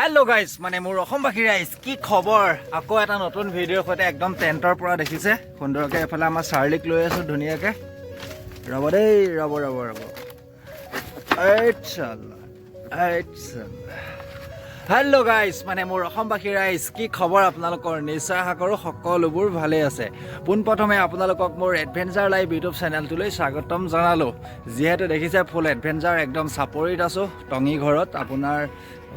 Hello guys माने मोर অসমবাসী ৰাইজ কি খবৰ আকৌ এটা নতুন ভিডিওৰ সৈতে একদম টেন্টৰ পৰা দেখিছে সুন্দৰকে এফালে আমাৰ চাৰ্লিক লৈ আছো ধুনিয়াকে ৰব দেই ৰব हेलो गाइस माने मोर অসমবাসী ৰাইজ কি খবৰ আপোনালোকৰ নিশ্চয় আশা কৰো সকলোবোৰ ভালে আছে পোনপ্ৰথমে আপোনালোকক মোৰ এডভেঞ্চাৰ লাইভ ইউটিউব চেনেলটোলৈ স্বাগতম জনালো যেহেতু দেখিছে ফুল এডভেঞ্চাৰ একদম সাপৰিত আছো টঙি ঘৰত আপোনাৰ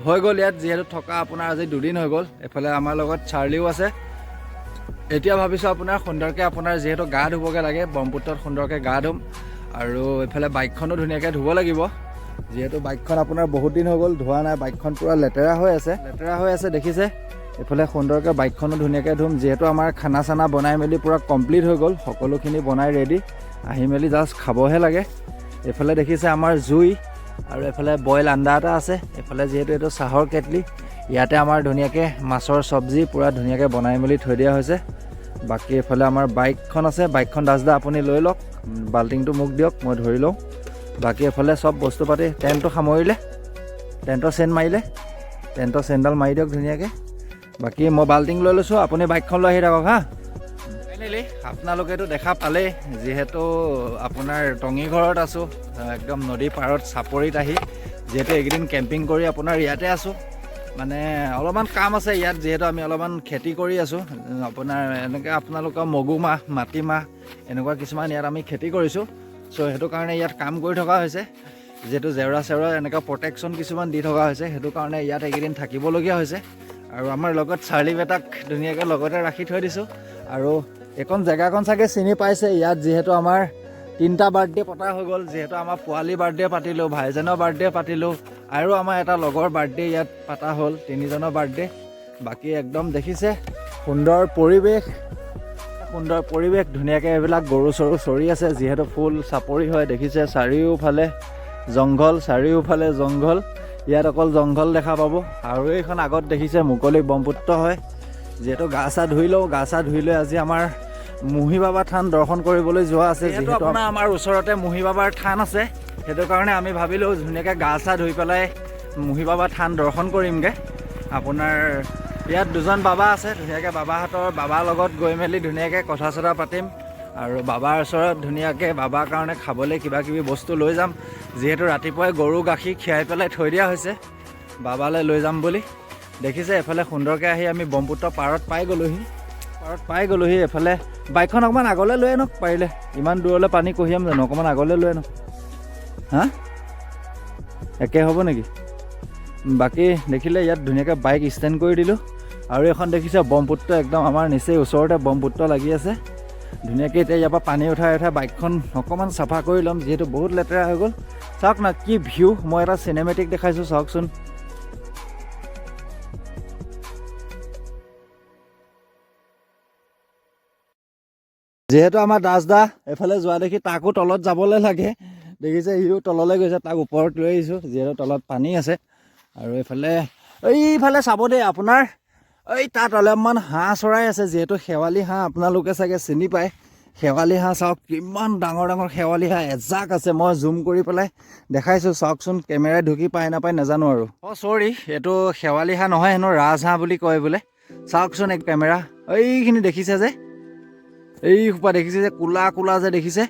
হৈ গ'ল ইয়াত যেহেতু থকা আপোনাৰ আজি দুদিন হৈ গ'ল এফালে আমাৰ লগত চাৰ্লিও আছে এতিয়া ভাবিছো আপোনাৰ সুন্দৰকে আপোনাৰ যেহেতু গা ধুবগে লাগে ব্ৰহ্মপুত্ৰত সুন্দৰকে গা ধুম আৰু এফালে বাইকখনো ধুনিয়াকে ধুব লাগিব যেহেতু বাইকখন আপোনাৰ বহুত দিন হৈ গ'ল ধোৱা নাই বাইকখন পুৰা লেতেৰা হৈ আছে দেখিছে এফালে সুন্দৰকে বাইকখনো ধুনিয়াকে ধুম যেহেতু আমাৰ খানা চানা বনাই মেলি পুৰা কমপ্লিট হৈ গ'ল সকলোখিনি বনাই ৰেডি আহি মেলি জাষ্ট খাবহে লাগে এফালে দেখিছে আমাৰ জুই আৰু এফালে বইল আণ্ডা এটা আছে এফালে যেহেতু এটো চাহৰ কেটলি ইয়াতে আমাৰ ধুনিয়াকে মাছৰ সবজি পুৰা ধুনিয়াকে বনাই মেলি থৈ দিয়া হৈছে বাকি এফালে আমাৰ বাইকখন আছে বাইকখন দাসদা আপুনি লৈ লওক বাল্টিংটো মুক দিয়ক মই ধৰি লওঁ বাকি এফালে সব বস্তু পাতি টেন্টটো সামৰিলে টেন্টৰ চেন মাৰিলে টেন্টৰ চেনডাল মাৰি দিয়ক ধুনিয়াকে বাকি মই বাল্টিং লৈ লৈছো আপুনি বাইকখন লৈ আহি থাকক হা ফাইনেলি আপোনালোকেতো দেখা পালে যেহেতু আপোনাৰ টঙি ঘৰত আছো একদম নদী পাৰত চাপৰিত আহি যেহেতু একদিন কেম্পিং কৰি আপোনাৰ ইয়াতে আছো মানে অলপমান কাম আছে ইয়াত যেহেতু আমি অলপমান খেতি কৰি আছো আপোনাৰ এনেকৈ আপোনালোকৰ মগুমাহ মাটিমাহ এনেকুৱা কিছুমান ইয়াত আমি খেতি কৰিছো সো হেতু কাৰণে ইয়াত কাম কৰি থকা হৈছে যেহেতু জেওৰা চেওৰা এনেকুৱা প্ৰটেকশ্যন কিছুমান দি থকা হৈছে হেতু কাৰণে ইয়াত একদিন থাকিবলগীয়া হৈছে আৰু আমাৰ লগত চাৰ্লি বেটাক ধুনীয়াকৈ লগতে ৰাখি থৈ দিছো আৰু এখন জেগাখন চাগে চিনি পাইছে ইয়াত যেহেতু আমাৰ 3টা বাৰ্থডে পতা হৈ গ'ল যেহেতু আমাৰ পোৱালি বাৰ্থডে পাতিলো ভাইজনৰ বাৰ্থডে পাতিলো আৰু আমাৰ এটা লগৰ বাৰ্থডে ইয়াত পাতা হ'ল 3জনৰ বাৰ্থডে বাকি একদম দেখিছে সুন্দৰ পৰিৱেশ ধুনীয়াকে এইবিলাক গৰু চৰু চৰি আছে যেহেতু ফুল চাপৰি হয় দেখিছে চাৰিওফালে জংঘল ইয়াত অকল জংঘল দেখা পাব আৰু এইখন আগত দেখিছে মুকলি ব্ৰহ্মপুত্ৰ হয় যেহেতু গা চা ধুই লৈ আজি আমাৰ মুহি বাবা থান দৰ্শন কৰিবলৈ যোৱা আছে যেহেতু আপোনাৰ আমাৰ ওচৰতে মুহি বাবাৰ থান আছে হেতু কাৰণে আমি ভাবিলো ধুনীয়াকে গা চা ধুই পেলাই মুহি বাবা থান দৰ্শন কৰিমগে আপোনাৰ ইয়াত দুজন বাবা আছে ধুনীয়াকে বাবাৰ লগত গৈ মেলি ধুনীয়াকে কথা চথা পাতিম আৰু বাবাৰ ওচৰত ধুনীয়াকে বাবাৰ কাৰণে খাবলৈ কিবা কিবি বস্তু লৈ যাম যেহেতু ৰাতিপুৱাই গৰু গাখীৰ খিয়াই পেলাই থৈ দিয়া হৈছে বাবালৈ লৈ যাম বুলি দেখিছে এফালে সুন্দৰকে আহি আমি ব্ৰহ্মপুত্ৰ পাৰত পাই গ'লোহি এফালে বাইকখন অকণমান আগলৈ লৈ আনক পাৰিলে ইমান দূৰলৈ পানী কঢ়িয়াম জানো অকণমান আগলৈ লৈ আনক হা একে হ'ব নেকি বাকি দেখিলে ইয়াত ধুনীয়াকৈ বাইক ষ্টেণ্ড কৰি দিলোঁ আৰু এখন দেখিছে ব্ৰহ্মপুত্ৰ একদম আমাৰ নিচেই ওচৰতে ব্ৰহ্মপুত্ৰ লাগি আছে ধুনীয়াকৈ এতিয়া ইয়াৰ পৰা পানী উঠাই বাইকখন অকণমান চাফা কৰি ল'ম যিহেতু বহুত লেতেৰা হৈ গ'ল চাওক না কি ভিউ মই এটা চিনেমেটিক দেখাইছোঁ চাওকচোন যেহেতু আমাৰ দাসদা এফালে যোৱা দেখি তাকো তলত যাবলৈ লাগে দেখিছে সিও তললৈ গৈছে তাক ওপৰত লৈ আহিছোঁ যিহেতু তলত পানী আছে আৰু এইফালে চাব দেই আপোনাৰ এই তাত অলপমান হাঁহ চৰাই আছে যিহেতু শেৱালি হাঁহ আপোনালোকে চাগে চিনি পায় শেৱালি হাঁহ চাওক কিমান ডাঙৰ শেৱালি হাঁহ এজাক আছে মই জুম কৰি পেলাই দেখাইছোঁ চাওকচোন কেমেৰাই ঢুকি পাই নাপায় নাজানো আৰু চৰি এইটো শেৱালি হাঁহ নহয় হেনো ৰাজহাঁহ বুলি কয় বোলে চাওকচোন এক কেমেৰা এইখিনি দেখিছে যে এই সোপা দেখিছে যে কোলা যে দেখিছে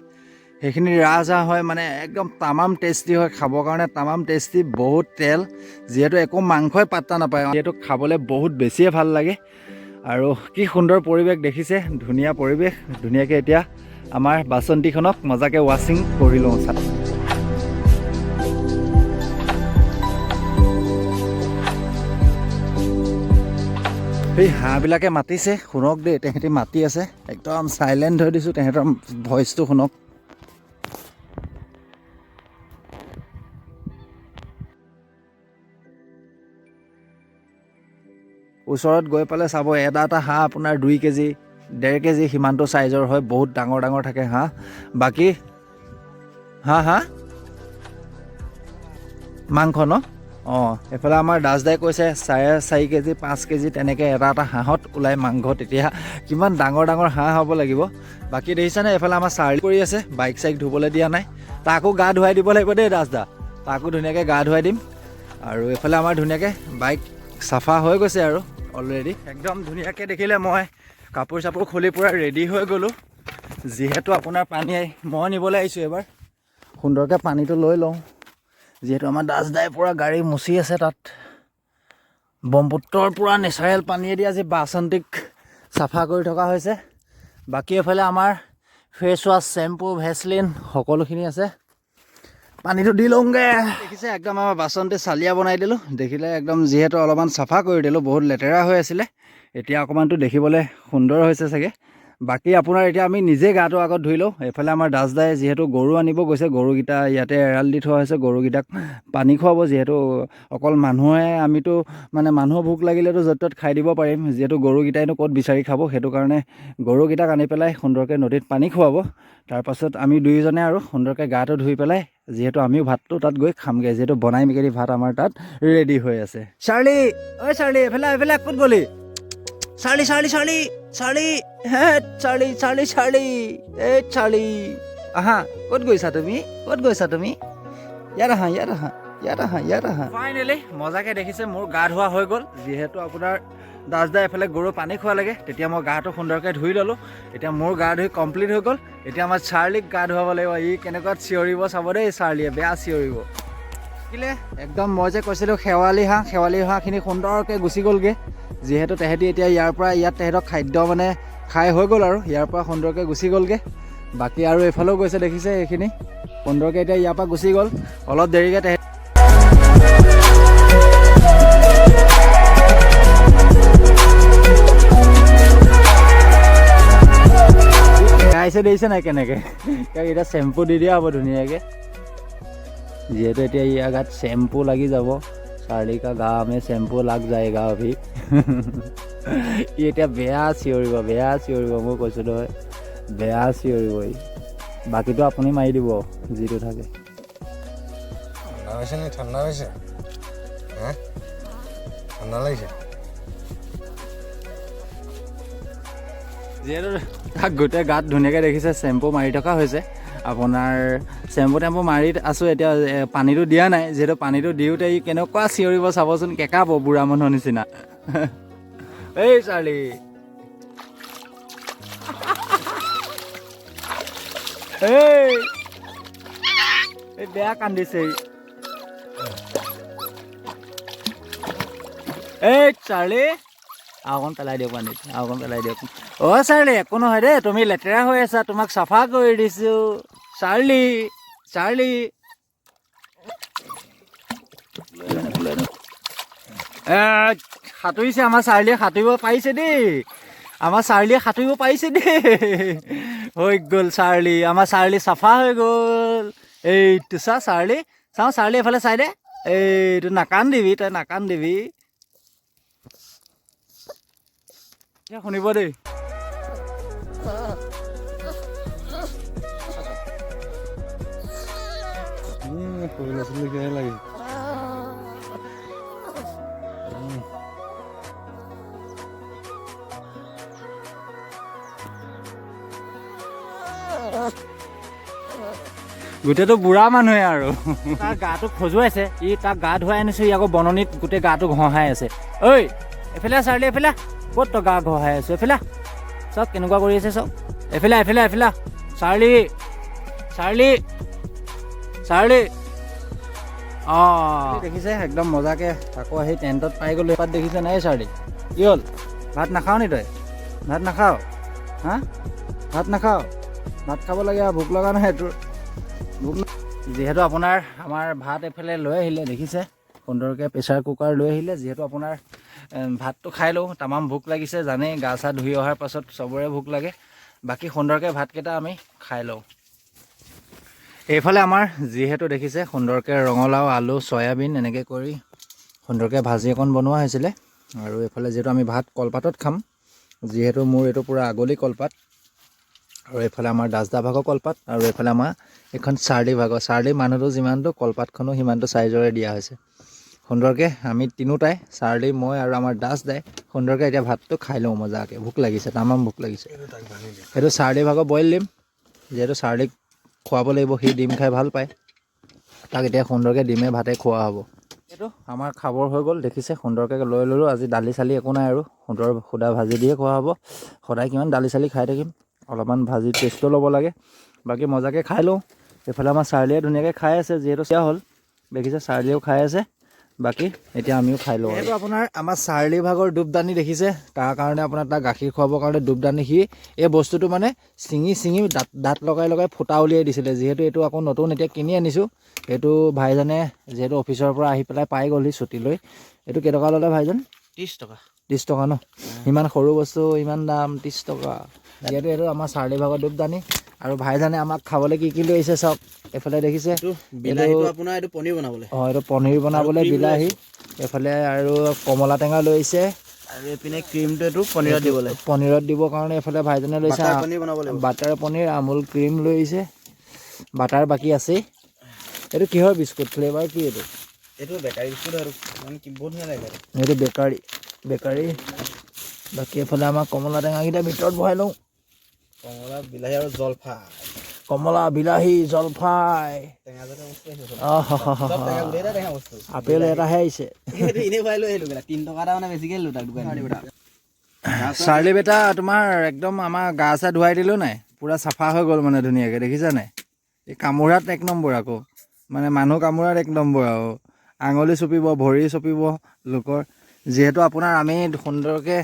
সেইখিনি ৰাজহাঁহ হয় মানে একদম তামাম টেষ্টি হয় খাবৰ কাৰণে তামাম টেষ্টি বহুত তেল যেহেতু একো মাংসই পাত্তা নাপায় যিহেতু খাবলৈ বহুত বেছিয়ে ভাল লাগে আৰু কি সুন্দৰ পৰিৱেশ দেখিছে ধুনীয়া পৰিৱেশ ধুনীয়াকৈ এতিয়া আমাৰ বাচন্তিখনক মজাকৈ ৱাশ্বিং কৰি লওঁ এই হাঁহবিলাকে মাতিছে শুনক দেই তেহেঁতি মাতি আছে একদম চাইলেণ্ট হৈ দিছোঁ তেহেঁতৰ ভইচটো শুনক ওচৰত গৈ পেলাই চাব এটা হাঁহ আপোনাৰ 2 কেজি 1.5 কেজি সিমানটো চাইজৰ হয় বহুত ডাঙৰ থাকে হাঁহ বাকী হাঁহ মাংস ন এফালে আমাৰ দাসদাই কৈছে 4.5 কেজি 5 কেজি তেনেকৈ এটা হাঁহত ওলাই মাংস তেতিয়া কিমান ডাঙৰ হাঁহ হ'ব লাগিব বাকী দেখিছেনে এফালে আমাৰ চাৰ্লি কৰি আছে বাইক চাইক ধুবলৈ দিয়া নাই তাকো গা ধুৱাই দিব লাগিব দেই দাসদা তাকো ধুনীয়াকৈ গা ধুৱাই দিম আৰু এফালে আমাৰ ধুনীয়াকৈ বাইক চাফা হৈ গৈছে আৰু অলৰেডি একদম ধুনীয়াকৈ দেখিলে মই কাপোৰ চাপোৰ খুলি পূৰা ৰেডি হৈ গ'লোঁ যিহেতু আপোনাৰ পানী মই নিবলৈ আহিছোঁ এবাৰ সুন্দৰকৈ পানীটো লৈ লওঁ যিহেতু আমাৰ দাসদাই পূৰা গাড়ী মুচি আছে তাত ব্ৰহ্মপুত্ৰৰ পূৰা নেচাৰেল পানীয়েদি আজি বাচন্তিক চাফা কৰি থকা হৈছে বাকী এফালে আমাৰ ফেচ ৱাছ চেম্পু ভেচলিন সকলোখিনি আছে পানীটো দি লওঁগৈ দেখিছে একদম আমাৰ বাচন্তি চালিয়া বনাই দিলোঁ দেখিলে একদম যিহেতু অলপমান চাফা কৰি দিলোঁ বহুত লেতেৰা হৈ আছিলে এতিয়া অকণমানটো দেখিবলৈ সুন্দৰ হৈছে চাগে বাকী আপোনাৰ এতিয়া আমি নিজে গাটো আগত ধুই লওঁ এইফালে আমাৰ দাসদাই যিহেতু গৰু আনিব গৈছে গৰুকেইটা ইয়াতে এৰাল দি থোৱা হৈছে গৰুকেইটাক পানী খুৱাব যিহেতু অকল মানুহে আমিতো মানে মানুহৰ ভোক লাগিলেতো য'ত ত'ত খাই দিব পাৰিম যিহেতু গৰুকেইটাইনো ক'ত বিচাৰি খাব সেইটো কাৰণে গৰুকেইটাক আনি পেলাই সুন্দৰকৈ নদীত পানী খুৱাব তাৰপাছত আমি দুয়োজনে আৰু সুন্দৰকৈ গাটো ধুই পেলাই যিহেতু আমিও ভাতটো তাত গৈ খামগৈ যিহেতু বনাই মেলি ভাত আমাৰ তাত ৰেডি হৈ আছে চাৰ্লি ঐ চাৰ্লি এইফালে ক'ত গ'লি চাৰ্লি চাৰ্লি চাৰ্লি চাৰ্লি হে চাৰ্লি চাৰ্লি চাৰ্লি এই চাৰ্লি আহা ক'ত গৈছা তুমি ইয়াত আহা ফাইনেলি মজাকৈ দেখিছে মোৰ গা ধোৱা হৈ গ'ল যিহেতু আপোনাৰ দাসদাই এফালে গৰু পানী খোৱা লাগে তেতিয়া মই গাটো সুন্দৰকৈ ধুই ল'লোঁ এতিয়া মোৰ গা ধুই কমপ্লিট হৈ গ'ল এতিয়া আমাৰ চাৰ্লিক গা ধুৱাব লাগিব ই কেনেকুৱা চিঞৰিব চাব দেই চাৰ্লিয়ে বেয়া চিঞৰিব থাকিলে একদম মই যে কৈছিলোঁ শেৱালি হাঁহখিনি সুন্দৰকৈ গুচি গ'লগৈ যিহেতু তেহেঁতি এতিয়া ইয়াত তেহেঁতক খাদ্য মানে খাই হৈ গ'ল আৰু ইয়াৰ পৰা সুন্দৰকৈ গুচি গ'লগৈ বাকী আৰু এইফালেও গৈছে দেখিছে এইখিনি সুন্দৰকৈ এতিয়া ইয়াৰ পৰা গুচি গ'ল অলপ দেৰিকৈ তেহেঁতি দেখিছে নাই কেনেকৈ এতিয়া চেম্পু দি দিয়া হ'ব ধুনীয়াকৈ যিহেতু এতিয়া ইয়াৰ গাত চেম্পু লাগি যাব চাৰ্লি কা গা মে চেম্পু লাগ যায়গা অভি ই এতিয়া বেয়া চিঞৰিব মই কৈছোঁ নহয় বেয়া চিঞৰিব ই বাকীটো আপুনি মাৰি দিব যিটো থাকে ঠাণ্ডা হৈছে ঠাণ্ডা লাগিছে যিহেতু তাক গোটেই গাত ধুনীয়াকৈ দেখিছে চেম্পু মাৰি থকা হৈছে আপোনাৰ চেম্পু টেম্পু মাৰি আছোঁ এতিয়া পানীটো দিয়া নাই যিহেতু পানীটো দিওঁতে ই কেনেকুৱা চিঞৰিব চাবচোন কেকাব বুঢ়া মানুহৰ নিচিনা এই চাৰ্লি এই বেয়া কান্দিছে এই চাৰ্লি অকণ পেলাই দিয়ক পানীত অকণ পেলাই দিয়ক অ' চাৰ্লি একো নহয় দেই তুমি লেতেৰা হৈ আছা তোমাক চাফা কৰি দিছোঁ চাৰ্লি সাঁতুৰিছে আমাৰ চাৰ্লিয়ে সাঁতুৰিব পাৰিছে দেই হৈ গ'ল চাৰ্লি আমাৰ চাৰ্লি চাফা হৈ গ'ল এইটো চাৰ্লি এফালে চাই দে এইটো নাকান্দিবি শুনিব দেই লাগে গোটেইটো বুঢ়া মানুহে আৰু তাৰ গাটো খজুৱাইছে ই তাক গা ধুৱাই আনিছোঁ ই আকৌ বননিত গোটেই গাটো ঘঁহাই আছে ঐ এইফালে চাৰ্লি এইফালে ক'ত তই গা ঘঁহাই আছোঁ এইফালে চব কেনেকুৱা কৰি আছে চব এইফালে চাৰ্লি অঁ দেখিছে একদম মজাকৈ আকৌ আহি টেণ্টত পাই গ'লোঁ এপাত দেখিছে নাই চাৰ্লি কি হ'ল ভাত নাখাৱ নি তই ভাত নাখাৱ ভাত খাব লাগে আৰু ভোক লগা নহয় তোৰ যিহেতু আপোনাৰ আমাৰ ভাত এফালে লৈ আহিলে দেখিছে সুন্দৰকৈ প্ৰেছাৰ কুকাৰ লৈ আহিলে যিহেতু আপোনাৰ ভাতটো খাই লওঁ তামাম ভোক লাগিছে জানেই গা চা ধুই অহাৰ পাছত চবৰে ভোক লাগে বাকী সুন্দৰকৈ ভাতকেইটা আমি খাই লওঁ এইফালে আমাৰ যিহেতু দেখিছে সুন্দৰকৈ ৰঙালাও আলু চয়াবিন এনেকৈ কৰি সুন্দৰকৈ ভাজি অকণ বনোৱা হৈছিলে আৰু এইফালে যিহেতু আমি ভাত কলপাতত খাম যিহেতু মোৰ এইটো পূৰা আগলি কলপাত আৰু এইফালে আমাৰ দাসদা ভাগৰ কলপাত আৰু এইফালে আমাৰ এইখন চাৰ্লি ভাগৰ চাৰ্লি মানুহটো যিমানটো কলপাতখনো সিমানটো চাইজৰে দিয়া হৈছে সুন্দৰকৈ আমি তিনিওটাই চাৰ্লি মই আৰু আমাৰ দাসদাই সুন্দৰকৈ এতিয়া ভাতটো খাই লওঁ মজাকৈ ভোক লাগিছে তামাম ভোক লাগিছে সেইটো চাৰ্লি ভাগৰ বইল দিম যিহেতু চাৰ্লিক খুৱাব লাগিব সি ডিম খাই ভাল পায় তাক এতিয়া সুন্দৰকৈ ডিমে ভাতে খোৱা হ'ব যিহেতু আমাৰ খাবৰ হৈ গ'ল দেখিছে, সুন্দৰকৈ লৈ ল'লোঁ। আজি দালি চালি একো নাই আৰু সুন্দৰ সুদা ভাজি দিয়ে খোৱা হ'ব। সদায় কিমান দালি চালি খাই থাকিম, অলপমান ভাজি টেষ্টো ল'ব লাগে। বাকী মজাকৈ খাই লওঁ। এইফালে আমাৰ চাৰ্লিয়ে ধুনীয়াকৈ খাই আছে, যিহেতু চিয়া হ'ল দেখিছে, চাৰ্লিয়েও খাই আছে। বাকী এতিয়া আমিও খাই লওঁ। এইটো আপোনাৰ আমাৰ চাৰ্লি ভাগৰ দুবদানি দেখিছে, তাৰ কাৰণে আপোনাৰ তাক গাখীৰ খুৱাবৰ কাৰণে দুবদানি সি এই বস্তুটো মানে ছিঙি দাঁত লগাই ফুটা উলিয়াই দিছিলে। যিহেতু এইটো আকৌ নতুন এতিয়া কিনি আনিছোঁ। এইটো ভাইজানে যিহেতু অফিচৰ পৰা আহি পেলাই পাই গ'লহি ছুটী লৈ। এইটো কেইটকা ল'লে ভাইজান? 30 টকা। 30 টকা ন? ইমান সৰু বস্তু ইমান দাম, 30 টকা। যিহেতু এইটো আমাৰ চাৰ্লি ভাগৰ দুবদানি। আৰু ভাইজানে আমাক খাবলৈ কি লৈ আহিছে চাওক, এইফালে দেখিছে বিলাহীটো আপোনাৰ এইটো পনীৰ বনাবলৈ। এইটো পনীৰ বনাবলৈ বিলাহী, এইফালে আৰু কমলা টেঙা লৈ আহিছে। আৰু এইপিনে ক্ৰীমটো এইটো পনীৰত দিবলৈ, পনীৰত দিবৰ কাৰণে এইফালে ভাইজানে লৈছে বাটাৰ পনীৰ, আমুল ক্ৰীম লৈ আহিছে। বাটাৰ বাকী আছেই। এইটো কিহৰ বিস্কুট, ফ্লেভাৰ কি এইটো? এইটো বেকাৰী বিস্কুট আৰু মানে কি বহুত ধুনীয়া লাগে। এইটো বেকাৰী। বাকী এইফালে আমাৰ কমলা টেঙাকেইটা ভিতৰত ভৰাই লওঁ। কমলা, বিলাহী আৰু জলফাই। কমলা, বিলাহী, জলফাই, আপেল এটাহে আহিছে। চাৰ্লি বেটা তোমাৰ একদম আমাৰ গা চা ধুৱাই দিলোঁ নাই, পূৰা চাফা হৈ গ'ল মানে ধুনীয়াকৈ দেখিছা নাই। এই কামোৰাত 1 নম্বৰ আকৌ, মানে মানুহ কামোৰাত 1 নম্বৰ আৰু আঙুলি চুপিব, ভৰি চুপিব লোকৰ। যিহেতু আপোনাৰ আমি সুন্দৰকৈ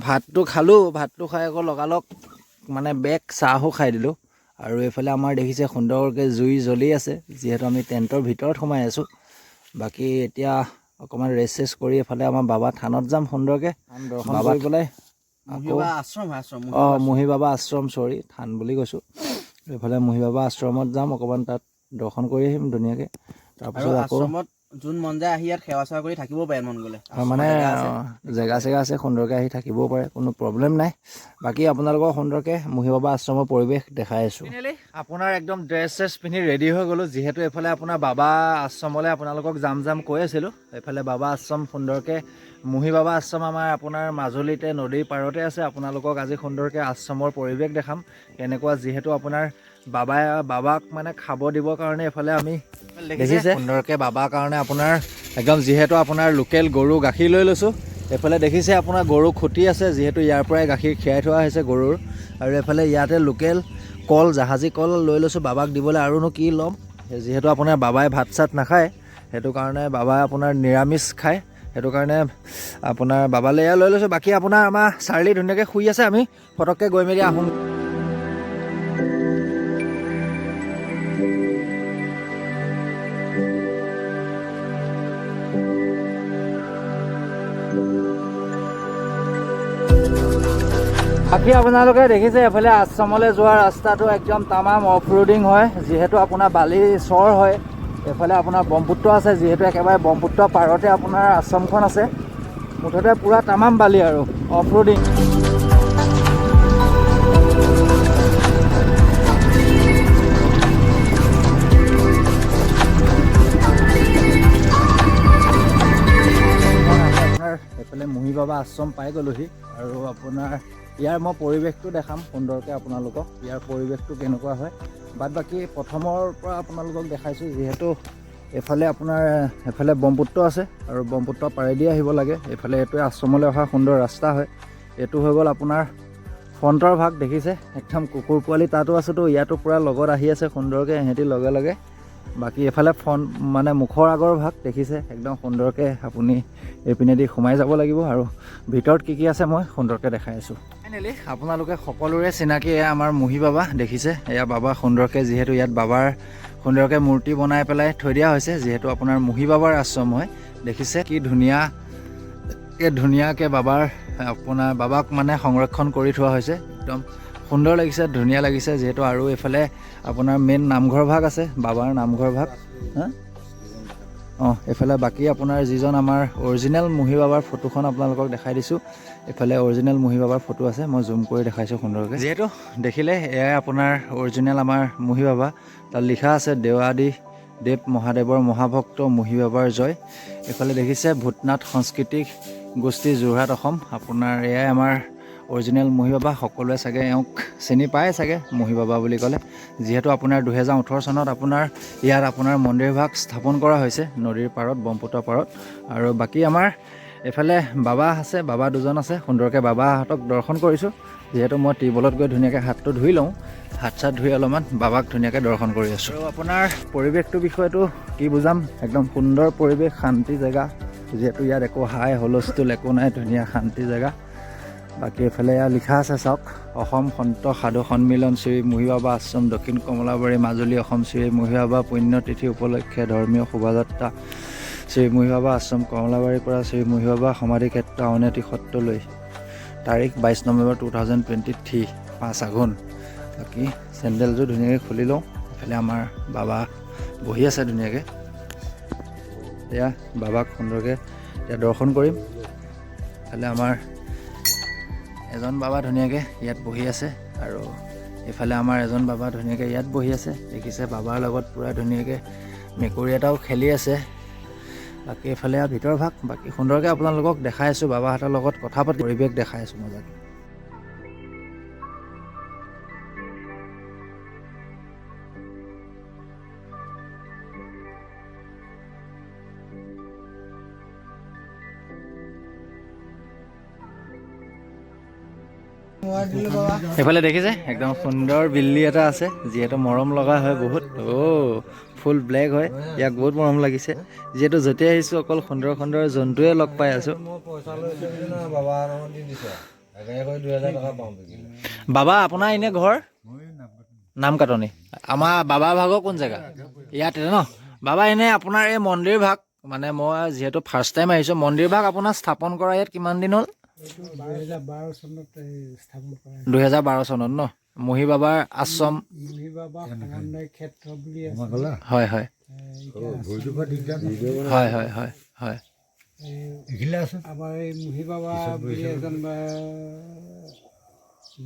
ভাতটো খালোঁ, ভাতটো খাই আকৌ লগালগ মানে বেগ চাহো খাই দিলোঁ। আৰু এইফালে আমাৰ দেখিছে সুন্দৰকৈ জুই জ্বলি আছে, যিহেতু আমি টেণ্টৰ ভিতৰত সোমাই আছোঁ। বাকী এতিয়া অকণমান ৰেষ্ট কৰি এইফালে আমাৰ বাবা থানত যাম সুন্দৰকৈ দৰ্শন কৰি পেলাই। মুহি বাবা আশ্ৰম, চৰি থান বুলি কৈছোঁ। এইফালে মুহি বাবা আশ্ৰমত যাম, অকণমান তাত দৰ্শন কৰি আহিম ধুনীয়াকৈ। তাৰপিছত আকৌ যোন মন যায় আহি ইয়াত সেৱা চেৱা কৰি থাকিব পাৰে মন গ'লে। মানে জেগা চেগা আছে, সুন্দৰকৈ আহি থাকিবও পাৰে, কোনো প্ৰব্লেম নাই। বাকী আপোনালোকৰ সুন্দৰকৈ মুহি বাবা আশ্ৰমৰ পৰিৱেশ দেখাই আছোঁ। আপোনাৰ একদম ড্ৰেছ চেছ পিন্ধি ৰেডি হৈ গ'লোঁ, যিহেতু এইফালে আপোনাৰ বাবা আশ্ৰমলৈ আপোনালোকক যাম কৈ আছিলোঁ। এইফালে বাবা আশ্ৰম সুন্দৰকৈ, মুহি বাবা আশ্ৰম আমাৰ আপোনাৰ মাজুলীতে নদীৰ পাৰতে আছে। আপোনালোকক আজি সুন্দৰকৈ আশ্ৰমৰ পৰিৱেশ দেখাম কেনেকুৱা, যিহেতু আপোনাৰ বাবাক মানে খাব দিবৰ কাৰণে এইফালে আমি দেখিছে সুন্দৰকৈ বাবাৰ কাৰণে আপোনাৰ একদম, যিহেতু আপোনাৰ লোকেল গৰু গাখীৰ লৈ লৈছোঁ। এইফালে দেখিছে আপোনাৰ গৰু খুটি আছে, যিহেতু ইয়াৰ পৰাই গাখীৰ খীৰাই থোৱা হৈছে গৰুৰ। আৰু এইফালে ইয়াতে লোকেল কল, জাহাজী কল লৈ লৈছোঁ বাবাক দিবলৈ। আৰুনো কি ল'ম, যিহেতু আপোনাৰ বাবাই ভাত চাত নাখায়, সেইটো কাৰণে বাবাই আপোনাৰ নিৰামিষ খায়, সেইটো কাৰণে আপোনাৰ বাবালৈ এয়া লৈ লৈছোঁ। বাকী আপোনাৰ আমাৰ চাৰ্লি ধুনীয়াকৈ শুই আছে, আমি ফটককৈ গৈ মেলি আহোঁ। বাকী আপোনালোকে দেখিছে এফালে আশ্ৰমলৈ যোৱা ৰাস্তাটো একদম তামাম অফ ৰোডিং হয়, যিহেতু আপোনাৰ বালি চৰ হয়। এইফালে আপোনাৰ ব্ৰহ্মপুত্ৰ আছে, যিহেতু একেবাৰে ব্ৰহ্মপুত্ৰ পাৰতে আপোনাৰ আশ্ৰমখন আছে। মুঠতে পূৰা তামাম বালি আৰু অফ ৰোডিং। এইফালে মুহি বাবা আশ্ৰম পাই গ'লোহি, আৰু আপোনাৰ ইয়াৰ মই পৰিৱেশটো দেখাম সুন্দৰকৈ আপোনালোকক, ইয়াৰ পৰিৱেশটো কেনেকুৱা হয়। বাদ বাকী প্ৰথমৰ পৰা আপোনালোকক দেখাইছোঁ, যিহেতু এইফালে আপোনাৰ এইফালে ব্ৰহ্মপুত্ৰ আছে, আৰু ব্ৰহ্মপুত্ৰ পাৰেদি আহিব লাগে। এইফালে এইটোৱে আশ্ৰমলৈ অহা সুন্দৰ ৰাস্তা হয়। এইটো হৈ গ'ল আপোনাৰ ফ্ৰণ্টৰ ভাগ, দেখিছে একদম কুকুৰ পোৱালি তাতো আছেতো, ইয়াতো পূৰা লগত আহি আছে সুন্দৰকৈ ইহঁতি লগে লগে। বাকী এইফালে ফ্ৰণ্ট মানে মুখৰ আগৰ ভাগ দেখিছে একদম সুন্দৰকৈ, আপুনি এইপিনেদি সোমাই যাব লাগিব। আৰু ভিতৰত কি আছে মই সুন্দৰকৈ দেখাই আছোঁ। ফাইনেলি আপোনালোকে সকলোৰে চিনাকি এয়া আমাৰ মুহি বাবা, দেখিছে এয়া বাবা সুন্দৰকৈ, যিহেতু ইয়াত বাবাৰ সুন্দৰকৈ মূৰ্তি বনাই পেলাই থৈ দিয়া হৈছে, যিহেতু আপোনাৰ মুহি বাবাৰ আশ্ৰম হয়। দেখিছে কি ধুনীয়াকৈ বাবাক মানে সংৰক্ষণ কৰি থোৱা হৈছে, একদম সুন্দৰ লাগিছে, ধুনীয়া লাগিছে যিহেতু। আৰু এইফালে আপোনাৰ মেইন নামঘৰ ভাগ আছে, বাবাৰ নামঘৰ ভাগ। এইফালে বাকী আপোনাৰ যিজন আমাৰ অৰিজিনেল মুহি বাবাৰ ফটোখন আপোনালোকক দেখাই দিছোঁ। এইফালে অৰিজিনেল মুহি বাবাৰ ফটো আছে, মই জুম কৰি দেখাইছোঁ সুন্দৰকৈ। যিহেতু দেখিলে এয়াই আপোনাৰ অৰিজিনেল আমাৰ মুহি বাবা, তাত লিখা আছে দেৱাদি দেৱ মহাদেৱৰ মহাভক্ত মুহি বাবাৰ জয়। এইফালে দেখিছে ভূতনাথ সাংস্কৃতিক গোষ্ঠী যোৰহাট অসম, আপোনাৰ এয়াই আমাৰ অৰিজিনেল মহী বাবা। সকলোৱে চাগে এওঁক চিনি পায় চাগে মহী বাবা বুলি ক'লে, যিহেতু আপোনাৰ 2018 চনত আপোনাৰ ইয়াত আপোনাৰ মন্দিৰভাগ স্থাপন কৰা হৈছে নদীৰ পাৰত, ব্ৰহ্মপুত্ৰ পাৰত। আৰু বাকী আমাৰ এইফালে বাবা আছে, বাবা দুজন আছে। সুন্দৰকৈ বাবাহঁতক দৰ্শন কৰিছোঁ, যিহেতু মই টিউবৱেলত গৈ ধুনীয়াকৈ হাতটো ধুই লওঁ, হাত চাত ধুই অলপমান বাবাক ধুনীয়াকৈ দৰ্শন কৰি আছোঁ। আৰু আপোনাৰ পৰিৱেশটোৰ বিষয়টো কি বুজাম, একদম সুন্দৰ পৰিৱেশ, শান্তি জেগা, যিহেতু ইয়াত একো হাই হুলস্থুল একো নাই, ধুনীয়া শান্তি জেগা। বাকী এইফালে ইয়াত লিখা আছে চাওক, অসম সন্ত সাধু সন্মিলন শ্ৰী মহী বাবা আশ্ৰম দক্ষিণ কমলাবাৰী মাজুলী অসম শ্ৰী মহী বাবা পুণ্যতিথি উপলক্ষে ধৰ্মীয় শোভাযাত্ৰা শ্ৰী মহী বাবা আশ্ৰম কমলাবাৰীৰ পৰা শ্ৰী মহী বাবা সমাধিক্ষেত্ৰ আউনীআটী সত্ৰলৈ, তাৰিখ 22 নৱেম্বৰ 2023, 5 আঘোণ। বাকী চেণ্ডেলযোৰ ধুনীয়াকৈ খুলি লওঁ। এইফালে আমাৰ বাবা বহি আছে ধুনীয়াকৈ, এয়া বাবাক সুন্দৰকৈ এতিয়া দৰ্শন কৰিম। এইফালে আমাৰ এজন বাবা ধুনীয়াকৈ ইয়াত বহি আছে, আৰু এইফালে আমাৰ এজন বাবা ধুনীয়াকৈ ইয়াত বহি আছে। দেখিছে বাবাৰ লগত পূৰা ধুনীয়াকৈ মেকুৰী এটাও খেলি আছে। বাকী এইফালে ভিতৰ ভাগ, বাকী সুন্দৰকৈ আপোনালোকক দেখাই আছোঁ, বাবাহঁতৰ লগত কথা পাতি পৰিৱেশ দেখাই আছোঁ মজাকৈ। এইফালে দেখিছে একদম সুন্দৰ বিল্লি এটা আছে, যিহেতু মৰম লগা হয় বহুত। ফুল ব্লেক হয়, ইয়াক বহুত মৰম লাগিছে। যিহেতু যেতিয়া আহিছোঁ অকল সুন্দৰ সুন্দৰ জন্তুৱে লগ পাই আছোঁ। বাবা আপোনাৰ এনে ঘৰ নামকাটনি, আমাৰ বাবা ভাগৰ কোন জেগা? ইয়াতে ন বাবা। এনে আপোনাৰ এই মন্দিৰ ভাগ, মানে মই যিহেতু ফাৰ্ষ্ট টাইম আহিছোঁ, মন্দিৰ ভাগ আপোনাৰ স্থাপন কৰা ইয়াত কিমান দিন হ'ল? 2012 চনত স্থাপন কৰা। 2012 চনত ন? মহী বাবাৰ আশ্ৰম, মহী বাবা সমন্বয় ক্ষেত্ৰ বুলি আছে। হয় হয় হয় হয় হয় হয়। আমাৰ এই মহী বাবা বুলি এজন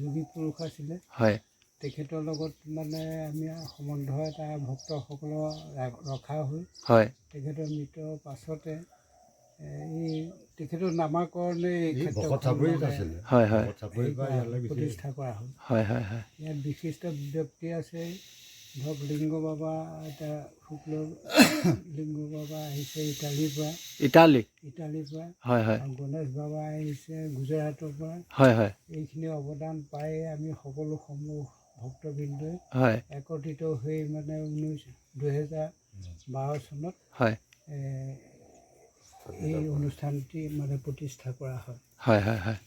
যোগী পুৰুষ আছিলে, হয় তেখেতৰ লগত মানে আমি সম্বন্ধ এটা ভক্তসকলৰ ৰখা হ'ল। হয় তেখেতৰ মৃত্যুৰ পাছতে এই তেখেতৰ নামাকৰণে এই ক্ষেত্ৰত হয় হয় প্ৰতিষ্ঠা কৰা হ'ল। হয় হয় হয়। ইয়াত বিশিষ্ট ব্যক্তি আছে, ধৰক লিংগ বাবা, এটা শুক্ল লিংগ বাবা আহিছে ইটালীৰ পৰা, ইটালীৰ পৰা। হয় হয় আৰু গণেশ বাবা আহিছে গুজৰাটৰ পৰা। হয় হয় এইখিনি অৱদান পাই আমি সকলো সমূহ ভক্তবৃন্দই হয় একত্ৰিত হৈ মানে 2012 চনত হয় এই অনুষ্ঠানটি মানে প্ৰতিষ্ঠা কৰা হয়। হয় হয় হয়।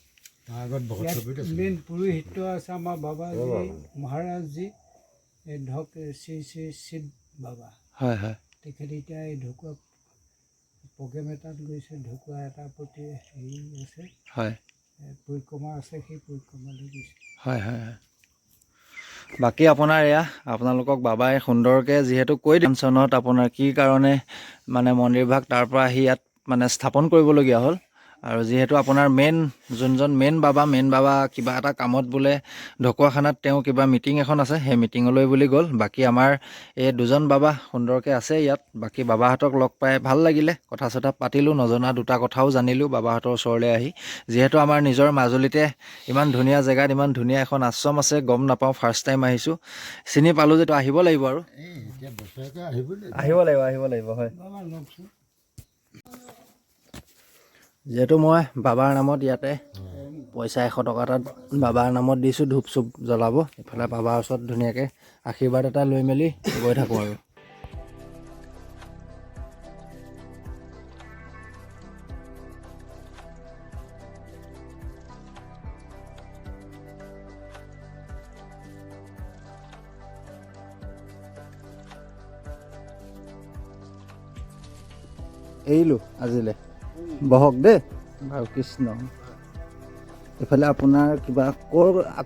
মেইন পুৰোহিত আছে আমাৰ বাবাজী মহাৰাজজী, ধৰক শ্ৰী শ্ৰী শিৱ বাবা। হয় হয়। তেখেতে এতিয়া এই ঢকুৱা প্ৰগ্ৰেম এটাত গৈছে, ঢকুৱা এটা প্ৰতি হেৰি আছে, হয় পৰিক্ৰমা আছে, সেই পৰিক্ৰমালৈ গৈছে। হয় হয় হয়। বাকী আপোনাৰ এয়া আপোনালোকক বাবাই সুন্দৰকৈ যিহেতু কৈ দিম চনত আপোনাৰ কি কাৰণে মানে মন্দিৰভাগ তাৰ পৰা আহি ইয়াত মানে স্থাপন কৰিবলগীয়া হ'ল। আৰু যিহেতু আপোনাৰ যোনজন মেইন বাবা কিবা এটা কামত বোলে ঢকুৱাখানাত তেওঁ কিবা মিটিং এখন আছে, সেই মিটিঙলৈ বুলি গ'ল। বাকী আমাৰ এই দুজন বাবা সুন্দৰকৈ আছে ইয়াত। বাকী বাবাহঁতক লগ পাই ভাল লাগিলে, কথা চথা পাতিলোঁ, নজনা দুটা কথাও জানিলোঁ বাবাহঁতৰ ওচৰলৈ আহি। যিহেতু আমাৰ নিজৰ মাজুলীতে ইমান ধুনীয়া জেগাত ইমান ধুনীয়া এখন আশ্ৰম আছে, গম নাপাওঁ, ফাৰ্ষ্ট টাইম আহিছোঁ, চিনি পালোঁ যেটো আহিব লাগিব আৰু আহিব লাগিব হয়। যিহেতু মই বাবাৰ নামত ইয়াতে পইচা 100 টকা এটাত বাবাৰ নামত দিছোঁ, ধূপ চুপ জ্বলাব। এইফালে বাবাৰ ওচৰত ধুনীয়াকৈ আশীৰ্বাদ এটা লৈ মেলি গৈ থাকোঁ আৰু। এৰিলোঁ আজিলৈ, বহক দেই বাৰু কৃষ্ণ। এইফালে আপোনাৰ কিবা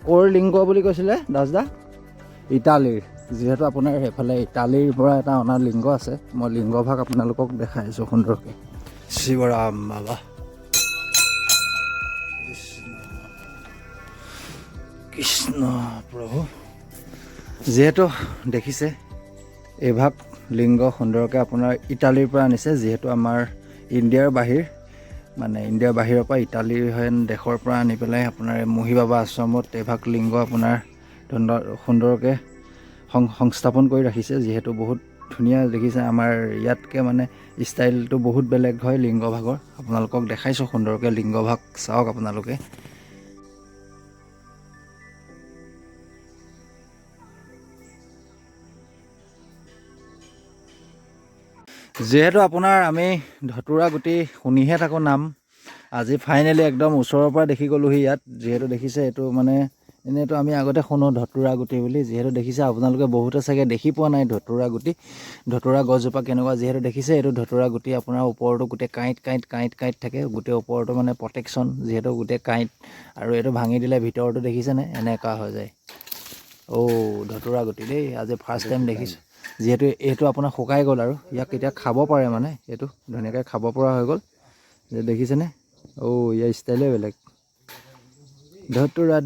কৰ লিংগ বুলি কৈছিলে দাসদা, ইটালীৰ। যিহেতু আপোনাৰ সেইফালে ইটালীৰ পৰা এটা অনা লিংগ আছে, মই লিংগভাগ আপোনালোকক দেখাই আছোঁ সুন্দৰকৈ। শিৱৰাম বাবা, কৃষ্ণ প্ৰভু। যিহেতু দেখিছে এইভাগ লিংগ সুন্দৰকৈ আপোনাৰ ইটালীৰ পৰা আনিছে, যিহেতু আমাৰ ইণ্ডিয়াৰ বাহিৰ মানে ইণ্ডিয়াৰ বাহিৰৰ পৰা ইটালীহেন দেশৰ পৰা আনি পেলাই আপোনাৰ মহি বাবা আশ্ৰমত এইভাগ লিংগ আপোনাৰ সুন্দৰকৈ সংস্থাপন কৰি ৰাখিছে। যিহেতু বহুত ধুনীয়া দেখিছে, আমাৰ ইয়াতকৈ মানে ষ্টাইলটো বহুত বেলেগ হয় লিংগভাগৰ। আপোনালোকক দেখাইছোঁ সুন্দৰকৈ লিংগভাগ চাওক আপোনালোকে। যিহেতু আপোনাৰ আমি ধতুৰা গুটি শুনিহে থাকোঁ নাম, আজি ফাইনেলি একদম ওচৰৰ পৰা দেখি গ'লোহি ইয়াত। যিহেতু দেখিছে এইটো মানে এনেইতো আমি আগতে শুনো ধতুৰা গুটি বুলি, যিহেতু দেখিছে আপোনালোকে বহুতে চাগে দেখি পোৱা নাই ধতুৰা গুটি। ধতুৰা গছজোপা কেনেকুৱা যিহেতু দেখিছে, এইটো ধতুৰা গুটি আপোনাৰ ওপৰতো গোটেই কাঁইট থাকে, গোটেই ওপৰতো মানে প্ৰটেকশ্যন, যিহেতু গোটেই কাঁইট। আৰু এইটো ভাঙি দিলে ভিতৰতো দেখিছেনে এনেকুৱা হৈ যায়। ধতুৰা গুটি দেই, আজি ফাৰ্ষ্ট টাইম দেখিছোঁ। যিহেতু এইটো আপোনাৰ শুকাই গ'ল আৰু ইয়াক এতিয়া খাব পাৰে, মানে এইটো ধুনীয়াকৈ খাব পৰা হৈ গ'ল। যে দেখিছেনে, ইয়াৰ ষ্টাইলে বেলেগ। ধতুৰা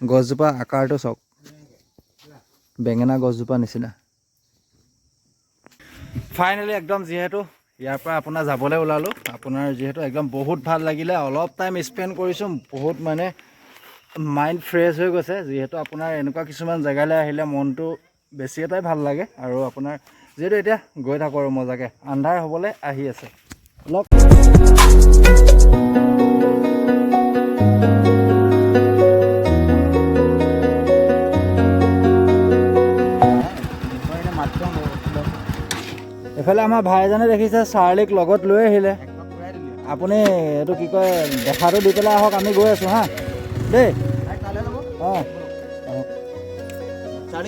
গছজোপা আকাৰটো চাওক, বেঙেনা গছজোপা নিচিনা। ফাইনেলি একদম যিহেতু ইয়াৰ পৰা আপোনাৰ যাবলৈ ওলালোঁ, আপোনাৰ যিহেতু একদম বহুত ভাল লাগিলে, অলপ টাইম স্পেণ্ড কৰিছোঁ, বহুত মানে মাইণ্ড ফ্ৰেছ হৈ গৈছে। যিহেতু আপোনাৰ এনেকুৱা কিছুমান জেগালৈ আহিলে মনটো বেছি এটাই ভাল লাগে। আৰু আপোনাৰ যিহেতু এতিয়া গৈ থাকোঁ আৰু মজাকৈ, আন্ধাৰ হ'বলৈ আহি আছে। এইফালে আমাৰ ভাই এজনে দেখিছে চাৰ্লিক লগত লৈ আহিলে। আপুনি এইটো কি কয় দেখাটো দি পেলাই আহক, আমি গৈ আছোঁ হা দেই।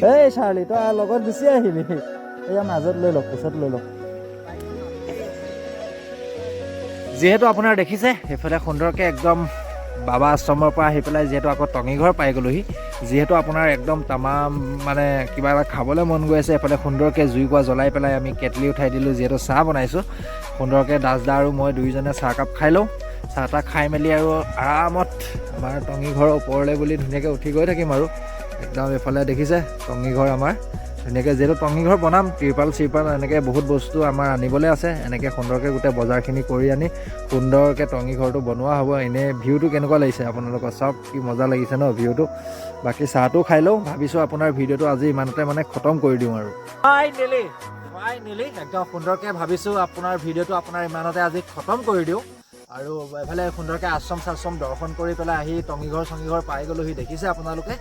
এই চাৰ্লি তই লগত গুচি আহিবি, এয়া মাজত লৈ লওক, পিছত লৈ লওক। যিহেতু আপোনাৰ দেখিছে সেইফালে সুন্দৰকৈ একদম বাবা আশ্ৰমৰ পৰা আহি পেলাই যিহেতু আকৌ টঙিঘৰ পাই গ'লোহি। যিহেতু আপোনাৰ একদম তামাম মানে কিবা এটা খাবলৈ মন গৈ আছে। এফালে সুন্দৰকৈ জুইকুৰা জ্বলাই পেলাই আমি কেটলি উঠাই দিলোঁ, যিহেতু চাহ বনাইছোঁ। সুন্দৰকৈ দাসদা আৰু মই দুয়োজনে চাহকাপ খাই লওঁ। চাহ তাহ খাই মেলি আৰু আৰামত আমাৰ টঙিঘৰৰ ওপৰলৈ বুলি ধুনীয়াকৈ উঠি গৈ থাকিম আৰু একদম। এইফালে দেখিছে টঙিঘৰ আমাৰ ধুনীয়াকৈ, যিহেতু টঙিঘৰ বনাম, ত্ৰিপাল এনেকৈ বহুত বস্তু আমাৰ আনিবলৈ আছে। এনেকৈ সুন্দৰকৈ গোটেই বজাৰখিনি কৰি আনি সুন্দৰকৈ টঙিঘৰটো বনোৱা হ'ব। এনেই ভিউটো কেনেকুৱা লাগিছে আপোনালোকৰ চাওক, কি মজা লাগিছে ন ভিউটো। বাকী চাহটো খাই লওঁ, ভাবিছোঁ আপোনাৰ ভিডিঅ'টো আজি ইমানতে মানে খতম কৰি দিওঁ আৰু। ফাইনেলি একদম সুন্দৰকৈ ভাবিছোঁ আপোনাৰ ভিডিঅ'টো আপোনাৰ ইমানতে আজি খতম কৰি দিওঁ। আৰু এইফালে সুন্দৰকৈ আশ্ৰম দৰ্শন কৰি পেলাই আহি টঙিঘৰ পাই গ'লোহি, দেখিছে আপোনালোকে।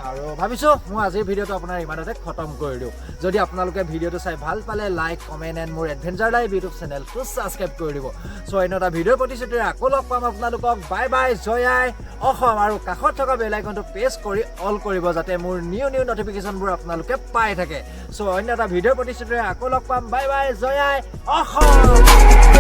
আৰু ভাবিছোঁ মই আজিৰ ভিডিঅ'টো আপোনাৰ ইমানতে খতম কৰি দিওঁ। যদি আপোনালোকে ভিডিঅ'টো চাই ভাল পালে লাইক, কমেণ্ট এণ্ড মোৰ এডভেঞ্চাৰ লাইভ ইউটিউব চেনেলটো ছাবস্ক্ৰাইব কৰি দিব। চ' অন্য এটা ভিডিঅ'ৰ প্ৰতিশ্ৰুতিৰে আকৌ লগ পাম আপোনালোকক। বাই বাই, জয় আই অসম। আৰু কাষত থকা বেল আইকনটো প্ৰেছ কৰি অল কৰিব, যাতে মোৰ নিউ নটিফিকেশ্যনবোৰ আপোনালোকে পাই থাকে। চ' অন্য এটা ভিডিঅ'ৰ প্ৰতিশ্ৰুতিৰে আকৌ লগ পাম। বাই বাই, জয় আই অসম।